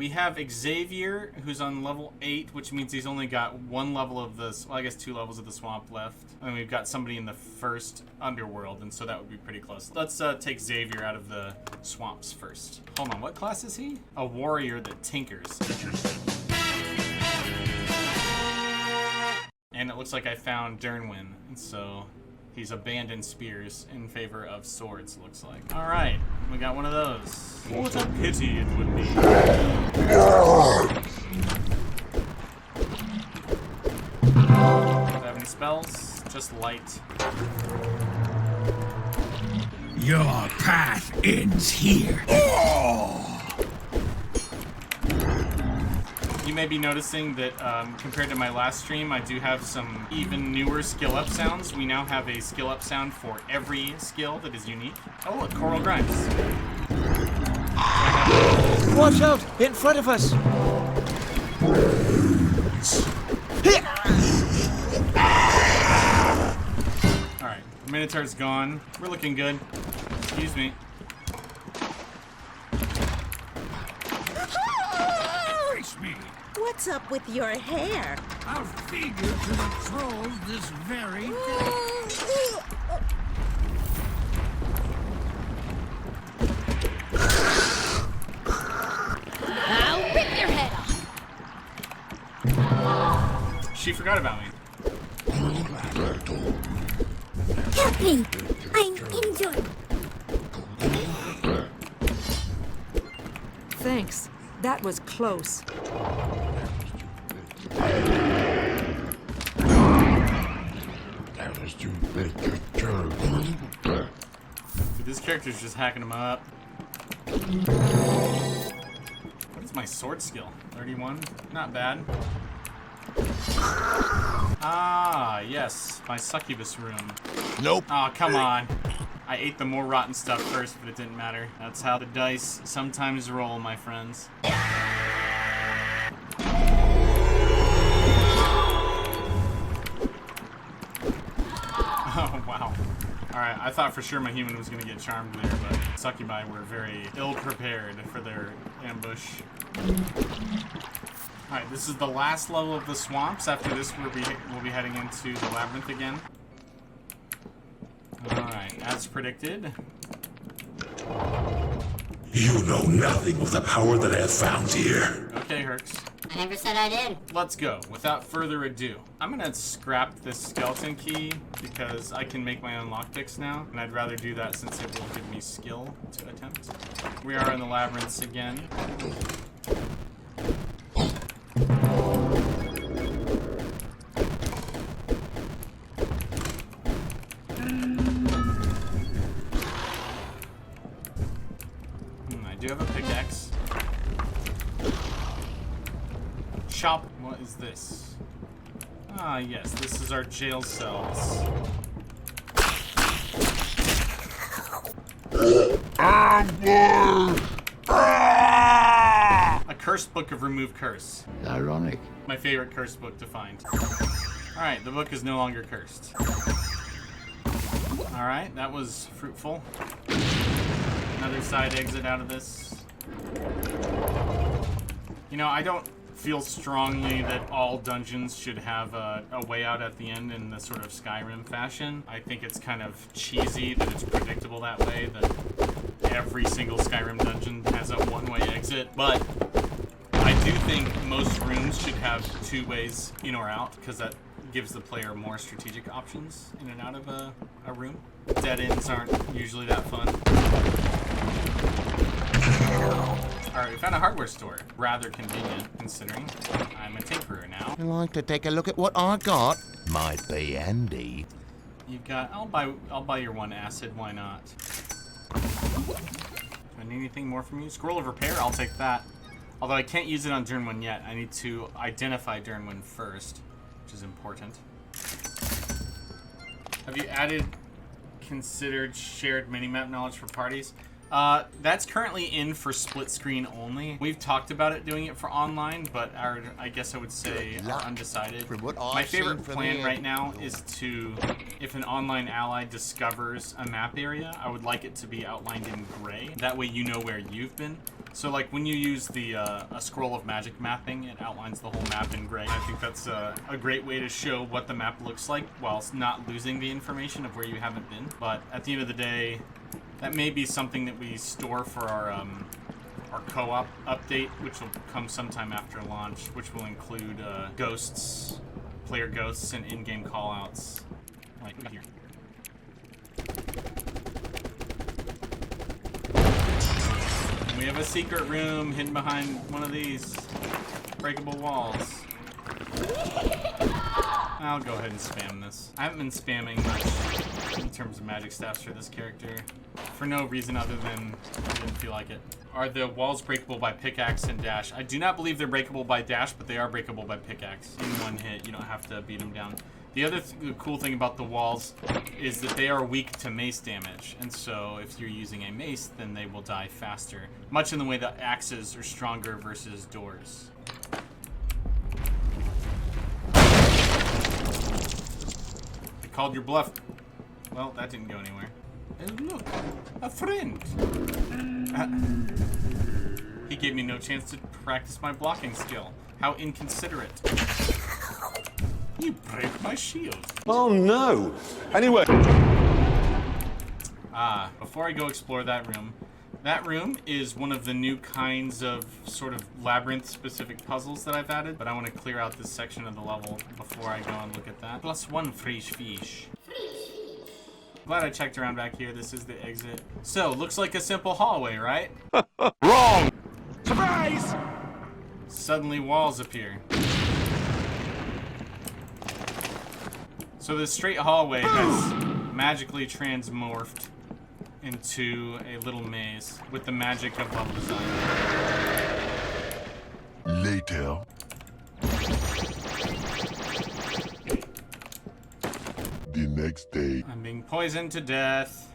we have Xavier, who's on level 8, which means he's only got 1 level of this, well, I guess 2 levels of the swamp left. And we've got somebody in the first underworld, and so that would be pretty close. Let's take Xavier out of the swamps first. Hold on, what class is he? A warrior that tinkers. And it looks like I found Dernwin, and so he's abandoned spears in favor of swords, looks like. All right, we got one of those. What a pity it would be. Do I have any spells? Just light. Your path ends here. You may be noticing that compared to my last stream, I do have some even newer skill up sounds. We now have a skill up sound for every skill that is unique. Oh look, Coral Grimes. Watch out! In front of us! Alright, Minotaur's gone. We're looking good. Excuse me. What's up with your hair? I'll feed you to the trolls this very day. I'll rip your head off. She forgot about me. Help me! I'm injured. Thanks. That was close. Dude, this character's just hacking him up. What is my sword skill? 31? Not bad. Ah, yes. My succubus room. Nope. Oh, come on. I ate the more rotten stuff first, but it didn't matter. That's how the dice sometimes roll, my friends. Oh, wow. Alright, I thought for sure my human was going to get charmed there, but succubi were very ill-prepared for their ambush. Alright, this is the last level of the swamps. After this, we'll be heading into the Labyrinth again. Alright, as predicted. You know nothing of the power that I have found here. Okay, Herx. I never said I did. Let's go. Without further ado, I'm gonna scrap this skeleton key because I can make my own lockpicks now, and I'd rather do that since it will give me skill to attempt. We are in the labyrinths again. I do have a pickaxe. Shop. What is this? Ah, yes. This is our jail cells. A cursed book of remove curse. Ironic. My favorite cursed book to find. Alright, the book is no longer cursed. Alright, that was fruitful. Another side exit out of this. You know, I don't feel strongly that all dungeons should have a way out at the end in the sort of Skyrim fashion. I think it's kind of cheesy that it's predictable that way, that every single Skyrim dungeon has a one-way exit, but I do think most rooms should have 2 ways in or out, because that gives the player more strategic options in and out of a room. Dead ends aren't usually that fun. Alright, we found a hardware store. Rather convenient, considering I'm a tinkerer now. I'd like to take a look at what I got. Might be handy. You've got... I'll buy your 1 acid, why not? Do I need anything more from you? Scroll of repair, I'll take that. Although I can't use it on Dernwin yet. I need to identify Dernwin first, which is important. Have you considered shared minimap knowledge for parties? That's currently in for split screen only. We've talked about it doing it for online, but I guess I would say are undecided. My favorite plan right now is to, if an online ally discovers a map area, I would like it to be outlined in gray. That way you know where you've been. So like when you use the a scroll of magic mapping, it outlines the whole map in gray. I think that's a great way to show what the map looks like whilst not losing the information of where you haven't been. But at the end of the day, that may be something that we store for our co-op update, which will come sometime after launch, which will include ghosts, player ghosts, and in-game callouts. Like here. We have a secret room hidden behind one of these breakable walls. I'll go ahead and spam this. I haven't been spamming much in terms of magic staffs for this character. For no reason other than I didn't feel like it. Are the walls breakable by pickaxe and dash? I do not believe they're breakable by dash, but they are breakable by pickaxe. In one hit, you don't have to beat them down. The other cool thing about the walls is that they are weak to mace damage. And so if you're using a mace, then they will die faster. Much in the way that axes are stronger versus doors. I called your bluff. Well, that didn't go anywhere. And look, a friend. He gave me no chance to practice my blocking skill. How inconsiderate. You break my shield. Oh no. Anyway. Before I go explore that room is one of the new kinds of sort of labyrinth-specific puzzles that I've added, but I want to clear out this section of the level before I go and look at that. +1 fresh fish. Glad I checked around back here. This is the exit. So, looks like a simple hallway, right? Wrong. Surprise! Suddenly walls appear. So this straight hallway has magically transmorphed into a little maze with the magic of level design. Later. The next day, I'm being poisoned to death.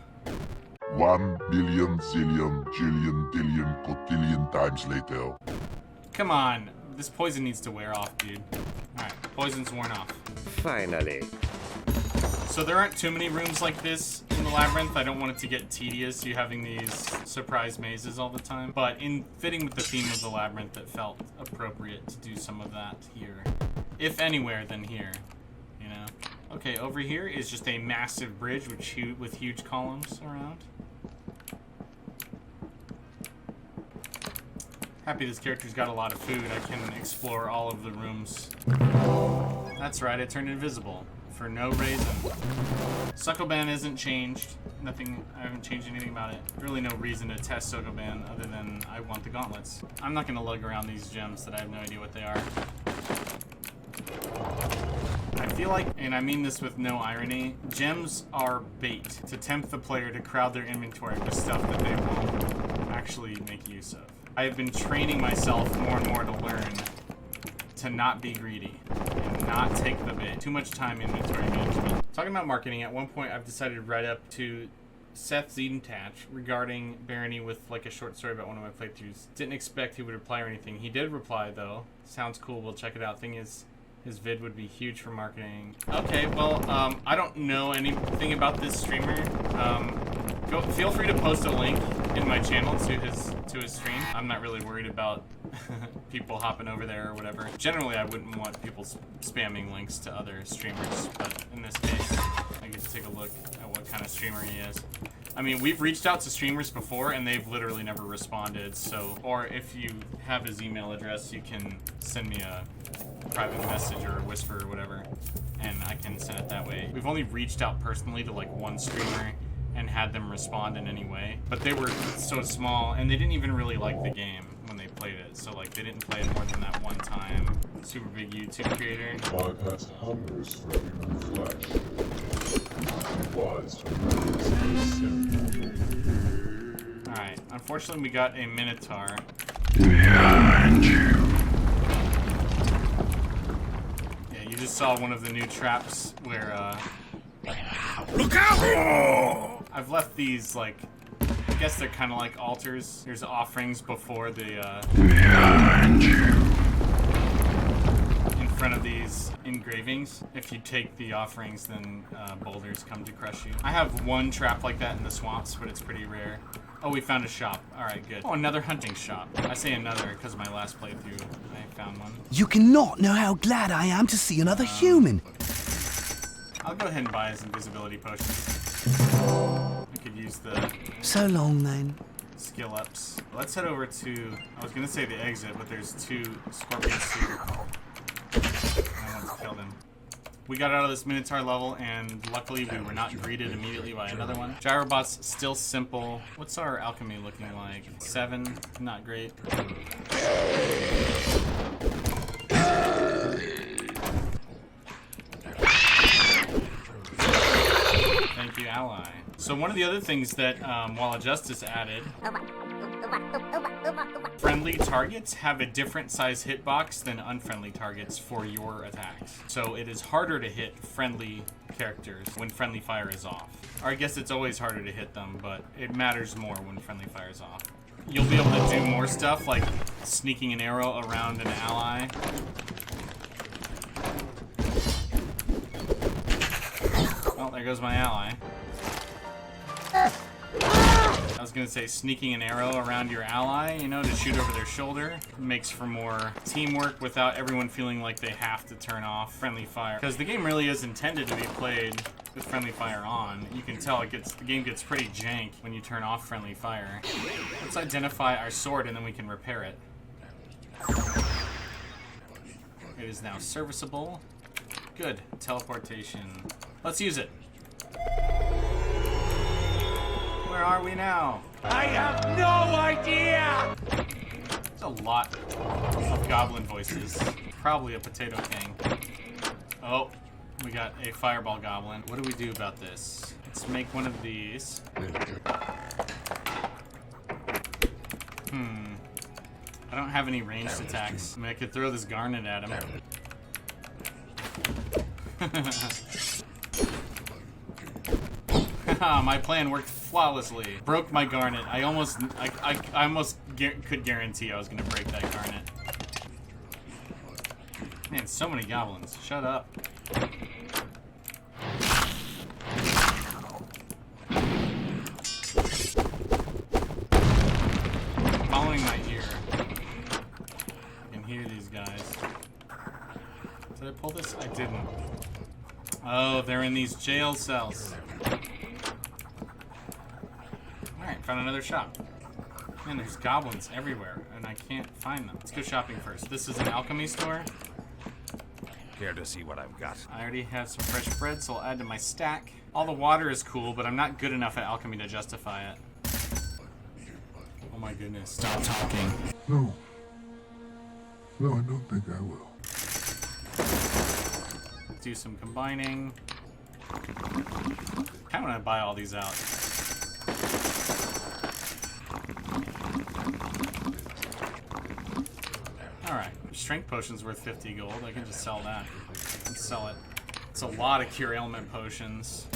1 billion, zillion, jillion, dillion, cotillion times later. Come on, this poison needs to wear off, dude. Alright, poison's worn off. Finally. So there aren't too many rooms like this in the Labyrinth. I don't want it to get tedious, you having these surprise mazes all the time. But in fitting with the theme of the Labyrinth, it felt appropriate to do some of that here. If anywhere, then here. You know? Okay, over here is just a massive bridge with huge columns around. Happy this character's got a lot of food. I can explore all of the rooms. That's right, I turned invisible. For no reason. Succoban isn't changed. Nothing, I haven't changed anything about it. Really no reason to test Succoban other than I want the gauntlets. I'm not gonna lug around these gems that I have no idea what they are. I feel like, and I mean this with no irony, gems are bait to tempt the player to crowd their inventory with stuff that they won't actually make use of. I have been training myself more and more to learn to not be greedy and not take the bait. Too much time inventory management. Talking about marketing, at one point I've decided to write up to Seth Zedentach regarding Barony with like a short story about one of my playthroughs. Didn't expect he would reply or anything. He did reply though. Sounds cool, we'll check it out. Thing is, his vid would be huge for marketing. Okay, well, I don't know anything about this streamer. Feel free to post a link in my channel to his stream. I'm not really worried about people hopping over there or whatever. Generally, I wouldn't want people spamming links to other streamers, but in this case, I get to take a look at what kind of streamer he is. I mean, we've reached out to streamers before, and they've literally never responded, so... Or if you have his email address, you can send me a private message or a whisper or whatever, and I can send it that way. We've only reached out personally to, like, one streamer and had them respond in any way, but they were so small, and they didn't even really like the game when they played it, so, like, they didn't play it more than that one time. Super big YouTube creator. Bypass hungers for human flesh. Wise to raise the Alright, unfortunately we got a Minotaur. behind you. Yeah, you just saw one of the new traps where, Look out! I've left these, like, I guess they're kind of like altars. There's offerings before the, Behind you. in front of these engravings. If you take the offerings, then boulders come to crush you. I have one trap like that in the swamps, but it's pretty rare. Oh, we found a shop. Alright, good. Oh, another hunting shop. I say another because of my last playthrough. I found one. You cannot know how glad I am to see another human. I'll go ahead and buy his invisibility potions. I could use the So long, then. skill ups. Let's head over to, I was gonna say the exit, but there's 2 scorpions here. I want to kill them. We got out of this Minotaur level, and luckily we were not greeted immediately by another one. Gyrobot's still simple. What's our alchemy looking like? 7, not great. Thank you, ally. So one of the other things that Wall of Justice added, friendly targets have a different size hitbox than unfriendly targets for your attacks. So it is harder to hit friendly characters when friendly fire is off. Or I guess it's always harder to hit them, but it matters more when friendly fire is off. You'll be able to do more stuff like sneaking an arrow around an ally. Well, there goes my ally. I was gonna say sneaking an arrow around your ally, you know, to shoot over their shoulder. Makes for more teamwork without everyone feeling like they have to turn off friendly fire. Because the game really is intended to be played with friendly fire on. You can tell the game gets pretty jank when you turn off friendly fire. Let's identify our sword and then we can repair it. It is now serviceable. Good. Teleportation. Let's use it. Where are we now? I have no idea! There's a lot of goblin voices. Probably a potato king. Oh, we got a fireball goblin. What do we do about this? Let's make one of these. I don't have any ranged attacks. I mean, I could throw this garnet at him. My plan worked flawlessly. Broke my garnet. I almost could guarantee I was gonna break that garnet. Man, so many goblins. Shut up. Following my ear. I can hear these guys. Did I pull this? I didn't. Oh, they're in these jail cells. Alright, found another shop. Man, there's goblins everywhere, and I can't find them. Let's go shopping first. This is an alchemy store. Care to see what I've got? I already have some fresh bread, so I'll add to my stack. All the water is cool, but I'm not good enough at alchemy to justify it. Oh my goodness, stop talking. No. No, I don't think I will. Let's do some combining. I kind of want to buy all these out. Alright, strength potion's worth 50 gold. I can just sell that. And sell it. It's a lot of cure ailment potions.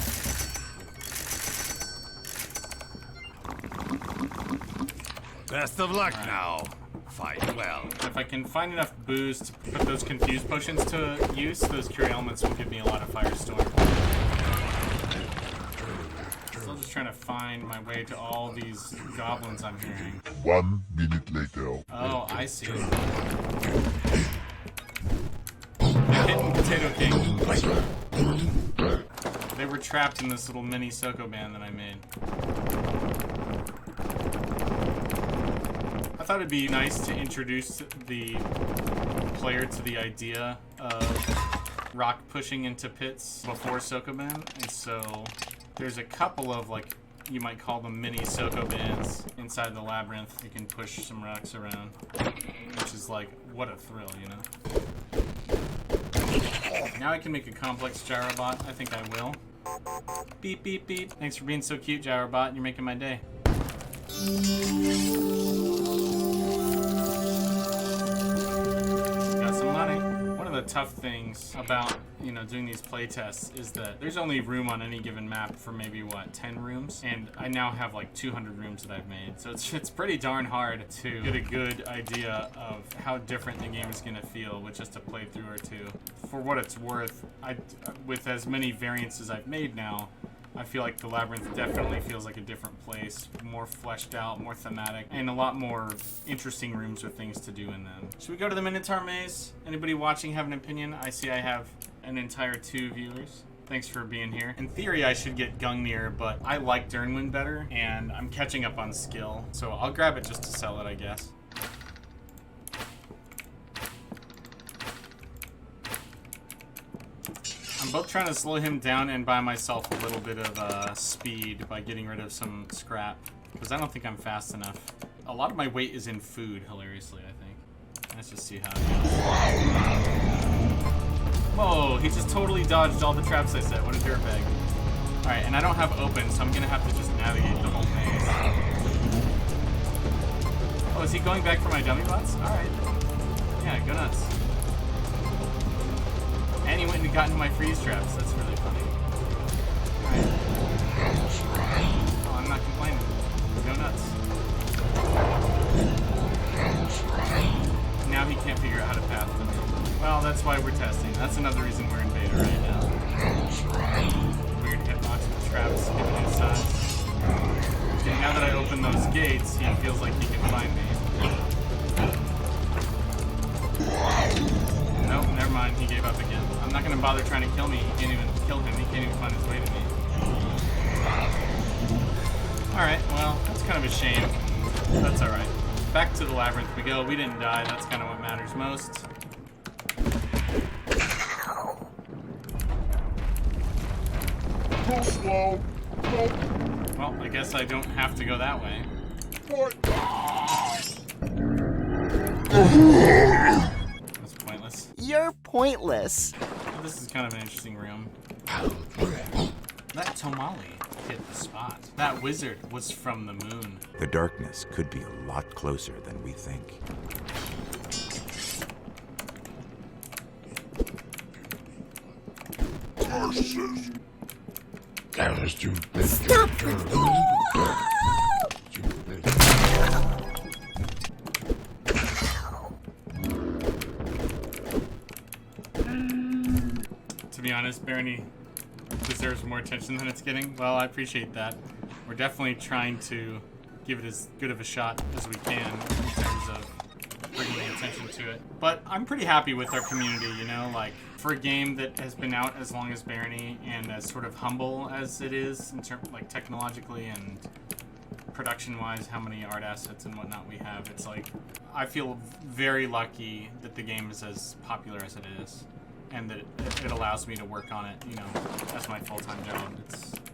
Best of luck now. Fight well. If I can find enough booze to put those confused potions to use, those cure ailments will give me a lot of firestorm. Still just trying to find my way to all these goblins I'm hearing. 1 minute later. Oh, I see. They're hitting Potato King. They were trapped in this little mini Soko band that I made. I thought it'd be nice to introduce the player to the idea of rock pushing into pits before Sokoban, and so there's a couple of, like, you might call them mini Soko bands inside the Labyrinth. You can push some rocks around, which is like, what a thrill, you know? Now I can make a complex Gyrobot. I think I will. Beep, beep, beep. Thanks for being so cute, Gyrobot. You're making my day. Got some money. One of the tough things about, you know, doing these playtests is that there's only room on any given map for maybe, what, 10 rooms? And I now have like 200 rooms that I've made. So it's pretty darn hard to get a good idea of how different the game is going to feel with just a playthrough or two. For what it's worth, with as many variants as I've made now, I feel like the Labyrinth definitely feels like a different place, more fleshed out, more thematic, and a lot more interesting rooms with things to do in them. Should we go to the Minotaur Maze? Anybody watching have an opinion? I see I have an entire 2 viewers. Thanks for being here. In theory, I should get Gungnir, but I like Durnwind better, and I'm catching up on skill, so I'll grab it just to sell it, I guess. I'm both trying to slow him down and buy myself a little bit of speed by getting rid of some scrap, because I don't think I'm fast enough. A lot of my weight is in food, hilariously, I think. Let's just see how it goes. Whoa, he just totally dodged all the traps I set. What a dirtbag. Alright, and I don't have open, so I'm going to have to just navigate the whole maze. Oh, is he going back for my dummy bots? Alright. Yeah, go nuts. And he went and got into my freeze traps. That's really funny. Alright. Oh, I'm not complaining. Go nuts. Now he can't figure out how to path to me. Well, that's why we're testing. That's another reason we're in beta right now. Weird hitbox with traps giving his size. Okay, now that I open those gates, he feels like he can find me. Nope, never mind. He gave up again. I'm not going to bother trying to kill me. He can't even kill him. He can't even find his way to me. Alright, well, that's kind of a shame. That's alright. Back to the Labyrinth we go. We didn't die. That's kind of what matters most. Slow. Well, I guess I don't have to go that way. That's pointless. You're pointless. Well, this is kind of an interesting room. That Tomali hit the spot. That wizard was from the moon. The darkness could be a lot closer than we think. That is too big. Stop! To be honest, Barony deserves more attention than it's getting. Well, I appreciate that. We're definitely trying to give it as good of a shot as we can in terms of bringing attention to it. But I'm pretty happy with our community, you know, like for a game that has been out as long as Barony and as sort of humble as it is in terms like technologically and production-wise, how many art assets and whatnot we have. It's like I feel very lucky that the game is as popular as it is, and that it allows me to work on it, you know, as my full-time job.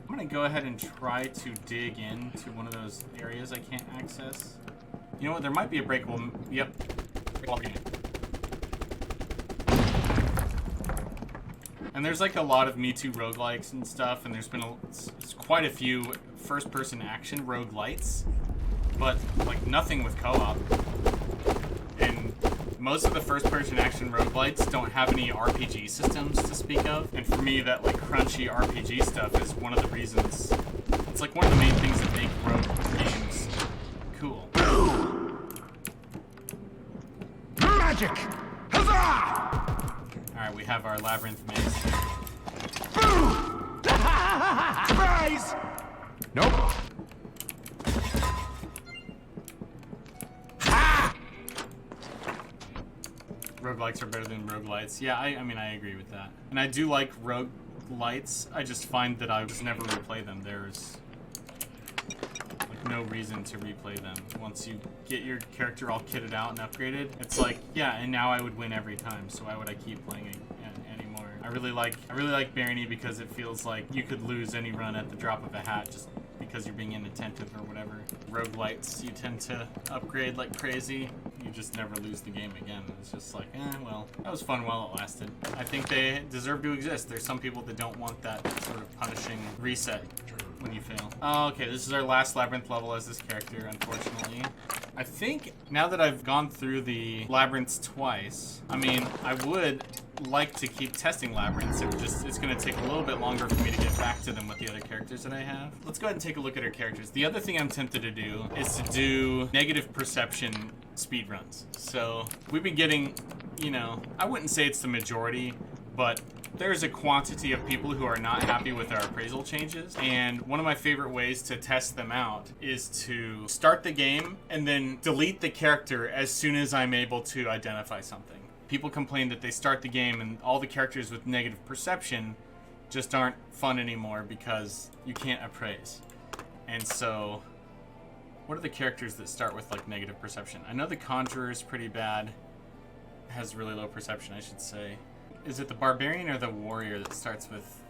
I'm gonna go ahead and try to dig into one of those areas I can't access. You know what? There might be a breakable. Yep. And there's like a lot of Me Too roguelikes and stuff, and there's been quite a few first-person action roguelites, but like nothing with co-op. And most of the first-person action roguelites don't have any RPG systems to speak of. And for me, that like crunchy RPG stuff is one of the reasons. It's like one of the main things that make rogue games cool. Magic! Huzzah! Alright, we have our Labyrinth maze. Surprise! Nope. Roguelikes are better than roguelites. Yeah, I mean, I agree with that. And I do like roguelites. I just find that I just never replay them. There's like no reason to replay them. Once you get your character all kitted out and upgraded, it's like, yeah, and now I would win every time. So why would I keep playing it anymore? I really like Barony because it feels like you could lose any run at the drop of a hat just because you're being inattentive or whatever. Roguelites, you tend to upgrade like crazy. You just never lose the game again. It's just like, well, that was fun while it lasted. I think they deserve to exist. There's some people that don't want that sort of punishing reset when you fail. Oh, okay, this is our last Labyrinth level as this character, unfortunately. I think now that I've gone through the Labyrinths twice, I mean, I would like to keep testing Labyrinths. It's going to take a little bit longer for me to get back to them with the other characters that I have. Let's go ahead and take a look at our characters. The other thing I'm tempted to do is to do negative perception speedruns. So we've been getting, you know, I wouldn't say it's the majority, but there's a quantity of people who are not happy with our appraisal changes, and one of my favorite ways to test them out is to start the game and then delete the character as soon as I'm able to identify something. People complain that they start the game and all the characters with negative perception just aren't fun anymore because you can't appraise. And so, what are the characters that start with like negative perception? I know the Conjurer is pretty bad. Has really low perception, I should say. Is it the Barbarian or the Warrior that starts with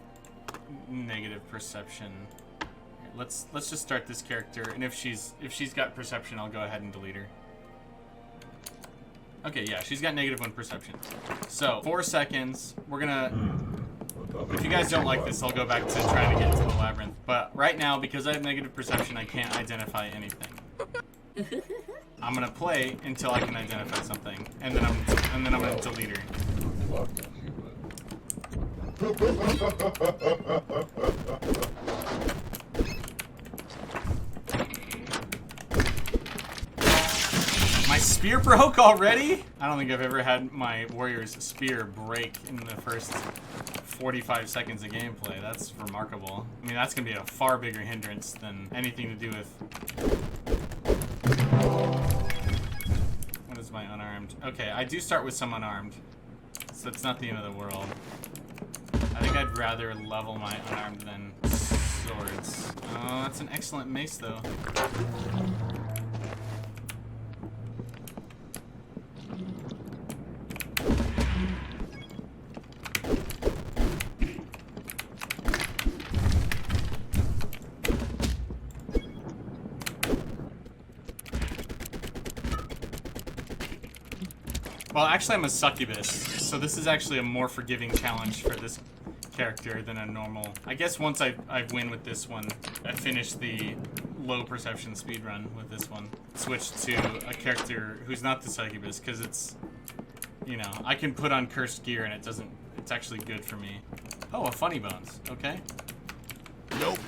negative perception? Here, let's just start this character, and if she's got perception, I'll go ahead and delete her. Okay, yeah, she's got -1 perception. So 4 seconds. We're gonna. If you guys don't like this, I'll go back to trying to get into the labyrinth. But right now, because I have negative perception, I can't identify anything. I'm gonna play until I can identify something, and then I'm gonna delete her. My spear broke already? I don't think I've ever had my warrior's spear break in the first 45 seconds of gameplay. That's remarkable. I mean, that's gonna be a far bigger hindrance than anything to do with... What is my unarmed? Okay, I do start with some unarmed, so it's not the end of the world. I think I'd rather level my unarmed than swords. Oh, that's an excellent mace, though. Well, actually, I'm a succubus, so this is actually a more forgiving challenge for this character than a normal. I guess once I win with this one, I finish the low perception speedrun with this one. Switch to a character who's not the succubus, because it's, you know, I can put on cursed gear and it's actually good for me. Oh, a funny bones. Okay. Nope.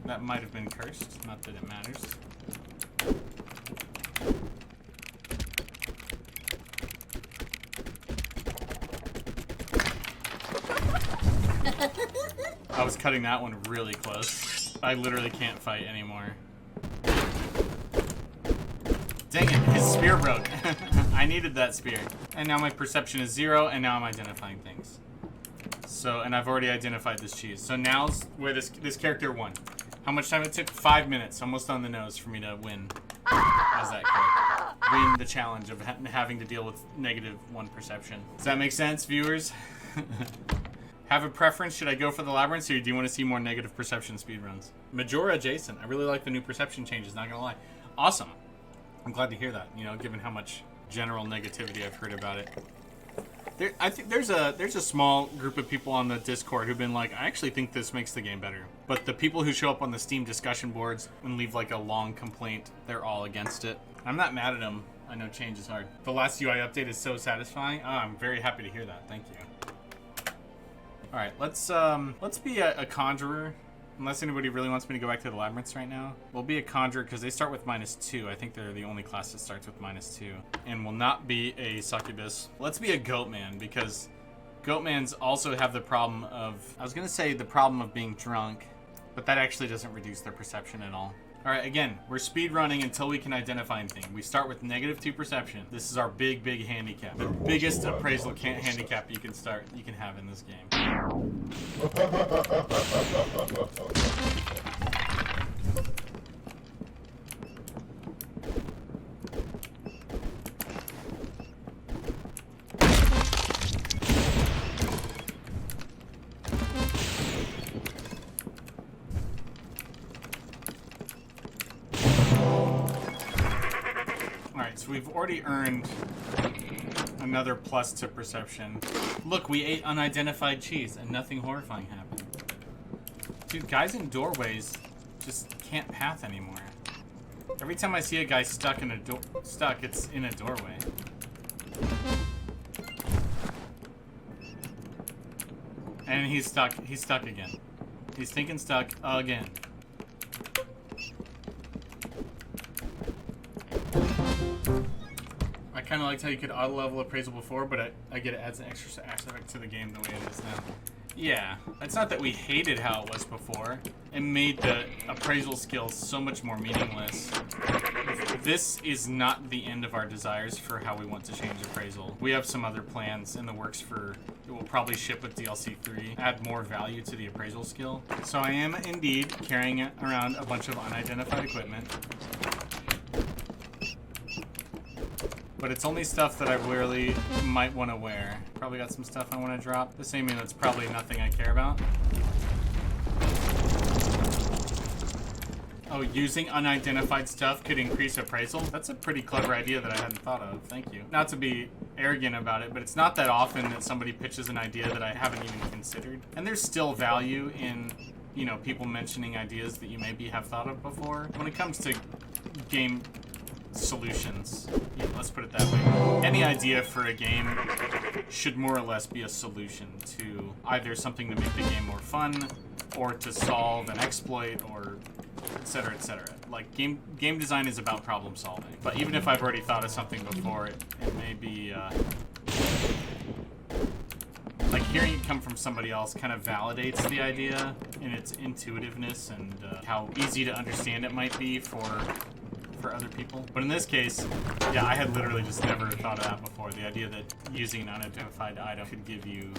That might have been cursed. Not that it matters. I was cutting that one really close. I literally can't fight anymore. Dang it, his spear broke. I needed that spear. And now my perception is 0, and now I'm identifying things. So, and I've already identified this cheese. So now's where this character won. How much time it took? 5 minutes, almost on the nose for me to win as that character. Win the challenge of having to deal with -1 perception. Does that make sense, viewers? Have a preference? Should I go for the labyrinth, or do you want to see more negative perception speedruns? Majora adjacent. I really like the new perception changes, not gonna lie. Awesome. I'm glad to hear that, you know, given how much general negativity I've heard about it. I think there's a small group of people on the Discord who've been like, I actually think this makes the game better. But the people who show up on the Steam discussion boards and leave like a long complaint, they're all against it. I'm not mad at them. I know change is hard. The last UI update is so satisfying. Oh, I'm very happy to hear that. Thank you. All right, let's be a conjurer. Unless anybody really wants me to go back to the labyrinths right now. We'll be a conjurer because they start with -2. I think they're the only class that starts with -2. And will not be a succubus. Let's be a goatman because goatmans also have the problem of, I was gonna say the problem of being drunk, but that actually doesn't reduce their perception at all. All right, again, we're speed running until we can identify anything. We start with -2 perception. This is our big handicap. The biggest appraisal handicap you can have in this game. So we've already earned another plus to perception. Look, we ate unidentified cheese and nothing horrifying happened. Dude, guys in doorways just can't path anymore. Every time I see a guy stuck in a it's in a doorway. And he's stuck again. He's thinking stuck again. I kind of liked how you could auto-level appraisal before, but I get it adds an extra aspect to the game the way it is now. Yeah, it's not that we hated how it was before. It made the appraisal skills so much more meaningless. This is not the end of our desires for how we want to change appraisal. We have some other plans in the works for, it will probably ship with DLC 3, add more value to the appraisal skill. So I am indeed carrying around a bunch of unidentified equipment. But it's only stuff that I really might want to wear. Probably got some stuff I want to drop. This ain't mean that's probably nothing I care about. Oh, using unidentified stuff could increase appraisal? That's a pretty clever idea that I hadn't thought of. Thank you. Not to be arrogant about it, but it's not that often that somebody pitches an idea that I haven't even considered. And there's still value in, you know, people mentioning ideas that you maybe have thought of before. When it comes to game solutions, yeah, let's put it that way. Any idea for a game should more or less be a solution to either something to make the game more fun, or to solve an exploit, or etc., etc. Like, game design is about problem solving. But even if I've already thought of something before, it may be, like, hearing it come from somebody else kind of validates the idea in its intuitiveness and how easy to understand it might be for other people. But in this case, yeah, I had literally just never thought of that before. The idea that using an unidentified item could give you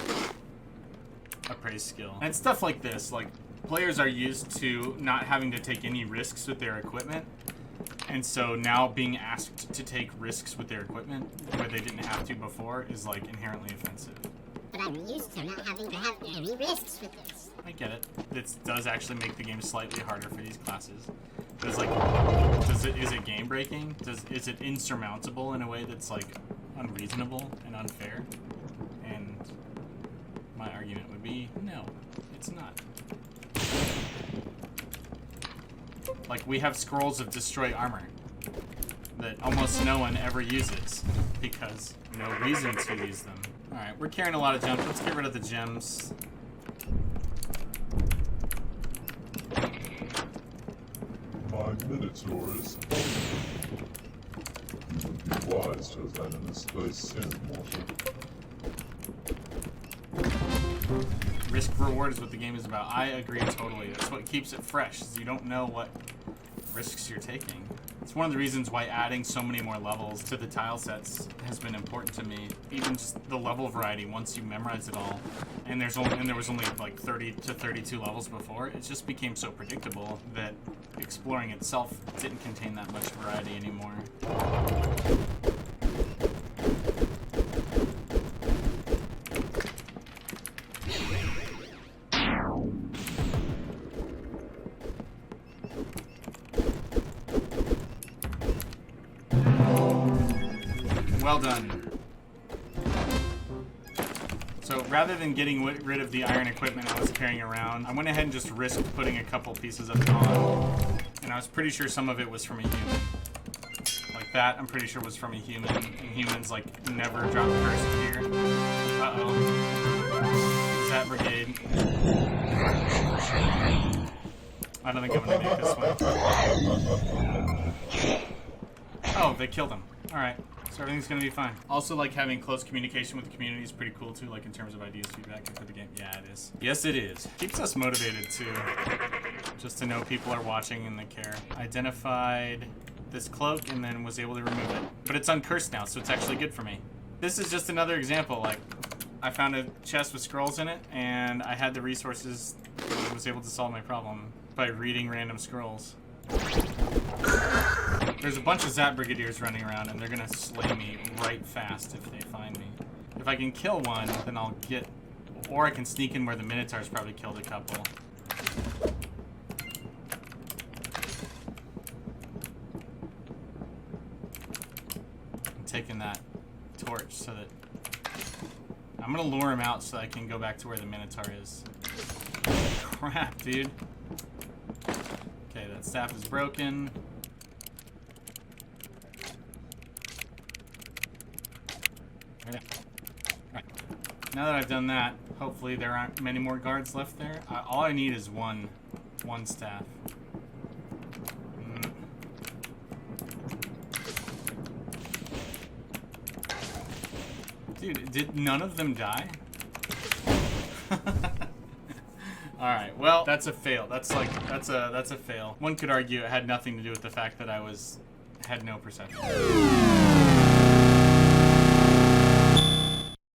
a praise skill. And stuff like this, like, players are used to not having to take any risks with their equipment. And so now being asked to take risks with their equipment where they didn't have to before is, like, inherently offensive. But I'm used to not having to have any risks with this. I get it. This does actually make the game slightly harder for these classes. But it's like, is it game breaking? Is it insurmountable in a way that's, like, unreasonable and unfair? And my argument would be no, it's not. Like, we have scrolls of destroy armor that almost no one ever uses because no reason to use them. Alright, we're carrying a lot of gems. Let's get rid of the gems. 5 Minotaurs. You would be wise to abandon this place in mortal. Risk reward is what the game is about. I agree totally. That's what keeps it fresh, is you don't know what risks you're taking. It's one of the reasons why adding so many more levels to the tile sets has been important to me. Even just the level variety once you memorize it all. And there was only like 30 to 32 levels before. It just became so predictable that exploring itself didn't contain that much variety anymore. Well done. So rather than getting rid of the iron equipment I was carrying around, I went ahead and just risked putting a couple pieces of it on. And I was pretty sure some of it was from a human. Like that, I'm pretty sure was from a human. And humans, like, never drop cursed here. Uh-oh. Zap Brigade. I don't think I'm gonna make this one. Oh, they killed him. Alright. So everything's gonna be fine. Also, like, having close communication with the community is pretty cool too, like in terms of ideas, feedback, and for the game. Yeah, it is. Yes, it is. Keeps us motivated too, just to know people are watching and they care. Identified this cloak and then was able to remove it. But it's uncursed now, so it's actually good for me. This is just another example. Like, I found a chest with scrolls in it, and I had the resources and was able to solve my problem by reading random scrolls. There's a bunch of Zap Brigadiers running around, and they're gonna slay me right fast if they find me. If I can kill one, then I'll get... Or I can sneak in where the Minotaurs probably killed a couple. I'm taking that torch so that... I'm gonna lure him out so that I can go back to where the Minotaur is. Crap, dude. Okay, that staff is broken. Right. Now that I've done that, hopefully there aren't many more guards left there. All I need is one staff. Dude, did none of them die? Alright, well, that's a fail. That's a fail. One could argue it had nothing to do with the fact that I had no perception.